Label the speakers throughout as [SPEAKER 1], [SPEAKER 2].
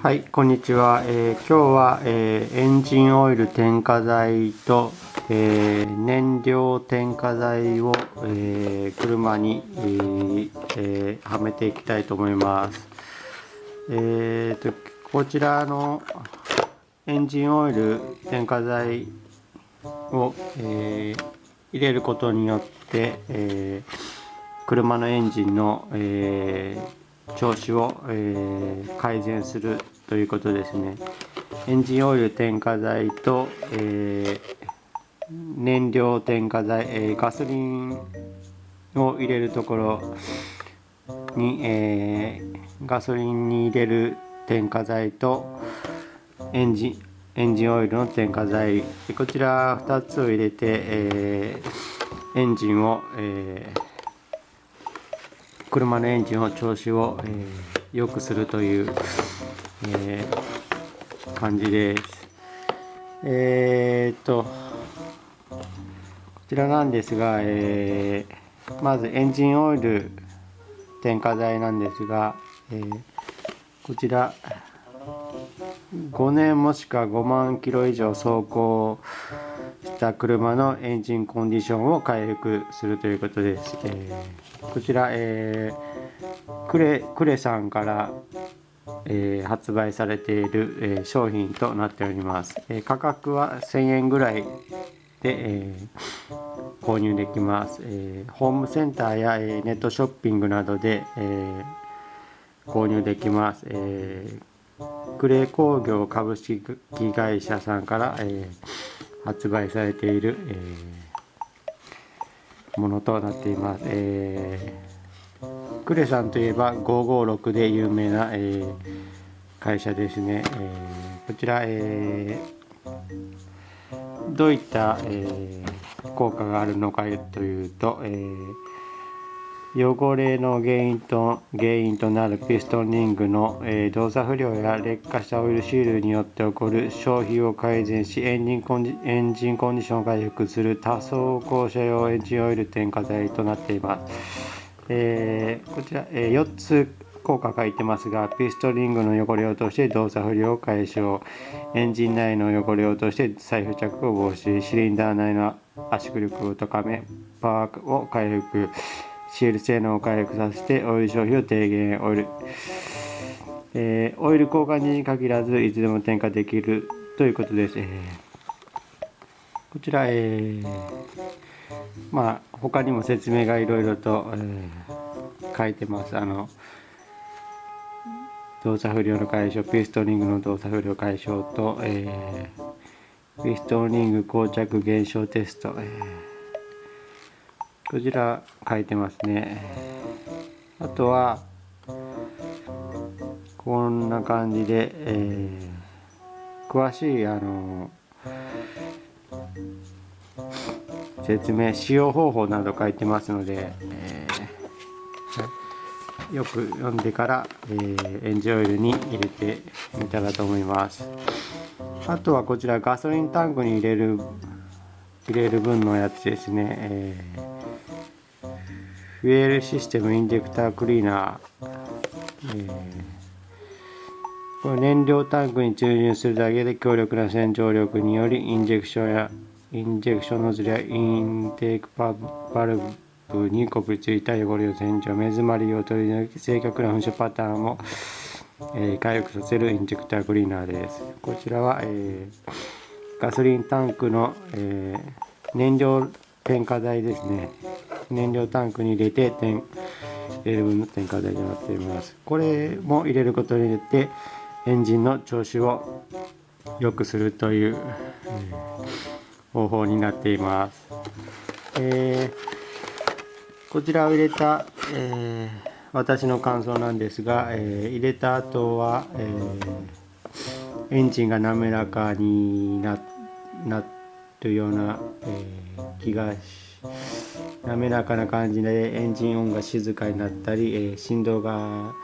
[SPEAKER 1] はい、こんにちは。今日は、エンジンオイル添加剤と、燃料添加剤を、車に、はめていきたいと思います。こちらのエンジンオイル添加剤を、入れることによって、車のエンジンの、調子を、改善するということですね。エンジンオイル添加剤と、燃料添加剤、ガソリンを入れるところに、ガソリンに入れる添加剤とエンジンオイルの添加剤、こちら2つを入れて、エンジンを、車のエンジンの調子を、良くするという、感じです。こちらなんですが、まずエンジンオイル添加剤なんですが、こちら5年もしくは5万キロ以上走行した車のエンジンコンディションを回復するということです。こちら、クレさんから、発売されている、商品となっております。価格は1000円ぐらいで、購入できます。ホームセンターや、ネットショッピングなどで、購入できます。クレ工業株式会社さんから、発売されている、ものとなっています。クレさんといえば556で有名な、会社ですね。こちら、どういった、効果があるのかというと、汚れの原因となるピストンリングの、動作不良や劣化したオイルシールによって起こる消費を改善し、エンジンコンディションを回復する多走行車用エンジンオイル添加剤となっています。こちら、4つ効果書いてますが、ピストンリングの汚れを落として動作不良を解消、エンジン内の汚れを落として再付着を防止、シリンダー内の圧縮力を高め、パワーを回復、シール性能を回復させてオイル消費を低減。オイル交換時に限らずいつでも添加できるということです。こちら、他にも説明がいろいろと、書いてます。動作不良の解消、ピストンリングの動作不良解消と、ピストンリング膠着減少テスト、こちら書いてますね。あとはこんな感じで、詳しい説明、使用方法など書いてますので、よく読んでから、エンジンオイルに入れてみたらと思います。あとはこちらガソリンタンクに入れる分のやつですね。フュエルシステムインジェクタークリーナー、これ燃料タンクに注入するだけで強力な洗浄力によりインジェクションノズルやインテークバルブにこびりついた汚れを洗浄、目詰まりを取り除き正確な噴射パターンを、回復させるインジェクタークリーナーです。こちらは、ガソリンタンクの、燃料添加剤ですね。燃料タンクに入れて入れる分の添加剤となっています。これも入れることによってエンジンの調子を良くするという、方法になっています。こちらを入れた、私の感想なんですが、入れた後は、エンジンが滑らかになるような、気が滑らかな感じでエンジン音が静かになったり、振動が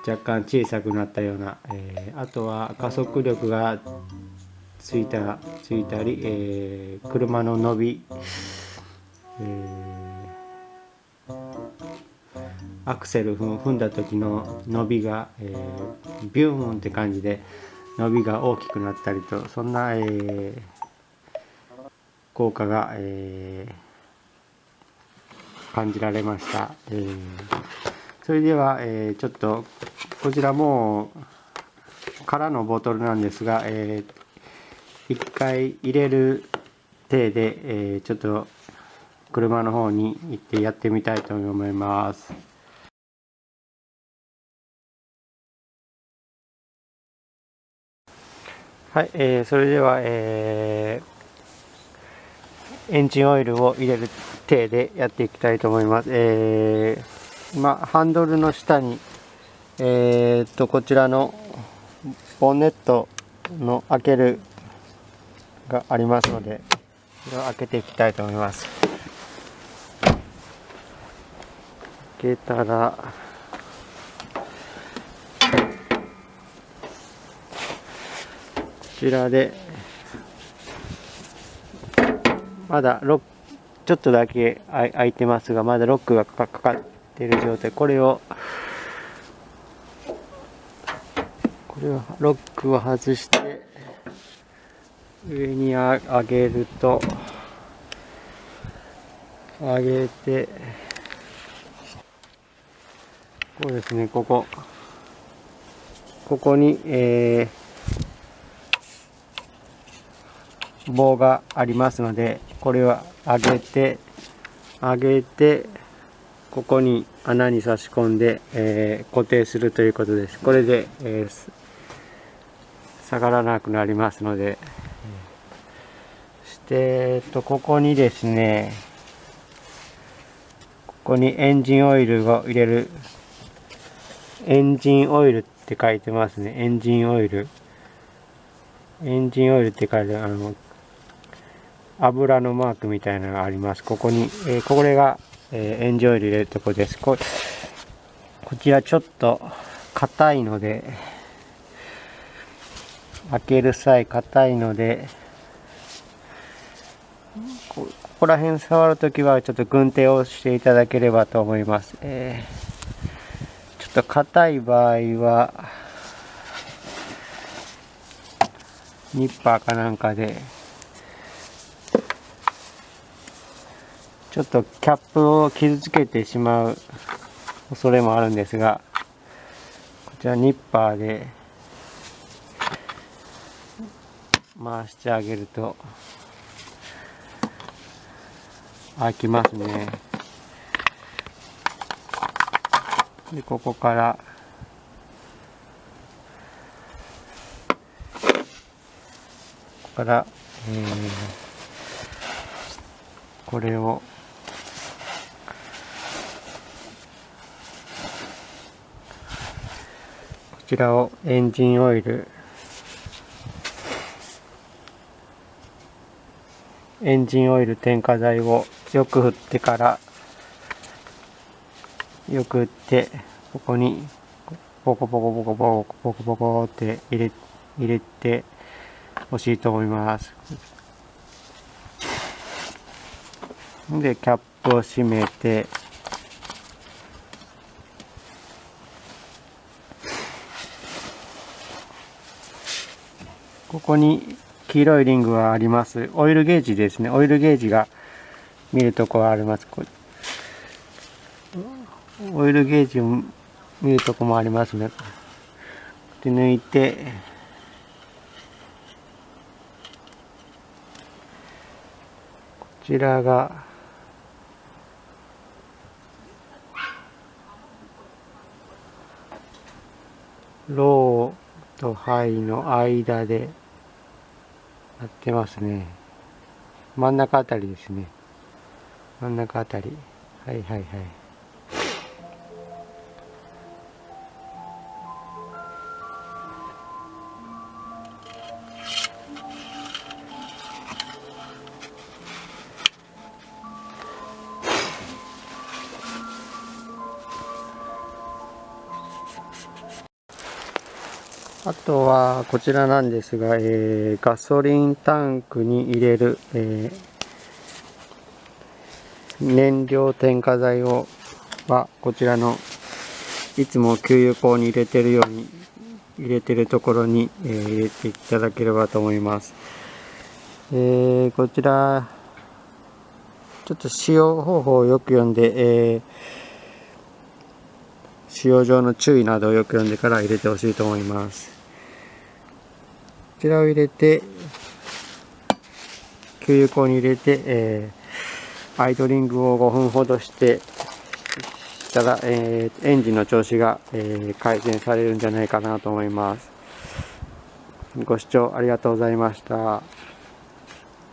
[SPEAKER 1] 若干小さくなったような、あとは加速力がついたり、車の伸び、アクセル踏んだ時の伸びが、ビューンって感じで伸びが大きくなったりと、そんな、効果が、感じられました。それでは、ちょっとこちらも空のボトルなんですが、一回入れる体で、ちょっと車の方に行ってやってみたいと思います。はい、それでは、エンジンオイルを入れる体でやっていきたいと思います。今ハンドルの下に、こちらのボンネットの開けるがありますので、これを開けていきたいと思います。開けたら、こちらでまだロックちょっとだけ開いてますが、まだロックがかかっている状態。これはロックを外して上に上げると、上げて、こうですね、ここに、棒がありますので、これを上げてここに穴に差し込んで、固定するということです。これで、下がらなくなりますので、そしてここにですね、ここにエンジンオイルを入れる、エンジンオイルって書いてますね。エンジンオイルって書いて油のマークみたいなのがあります。ここに、これが、エンジンオイル入れるところです。こちらちょっと硬いので、開ける際硬いので、ここら辺触るときはちょっと軍手をしていただければと思います。ちょっと硬い場合はニッパーかなんかでちょっとキャップを傷つけてしまう恐れもあるんですが、こちらニッパーで回してあげると開きますね。でここから、これをこちらをエンジンオイル添加剤をよく振ってから、よく振ってここにポコポコポコポコポコポコって入れてほしいと思います。でキャップを閉めて、ここに黄色いリングがあります。オイルゲージですね。オイルゲージが見るところあります。オイルゲージを見るところもありますね。で抜いて、こちらがローとハイの間でやってますね。真ん中あたりですね。真ん中あたり。はいはいはい。あとはこちらなんですが、ガソリンタンクに入れる、燃料添加剤はこちらのいつも給油口に入れてるように入れてるところに、入れていただければと思います。こちらちょっと使用方法をよく読んで、使用上の注意などをよく読んでから入れてほしいと思います。こちらを入れて給油口に入れて、アイドリングを5分ほどしたら、エンジンの調子が、改善されるんじゃないかなと思います。ご視聴ありがとうございました。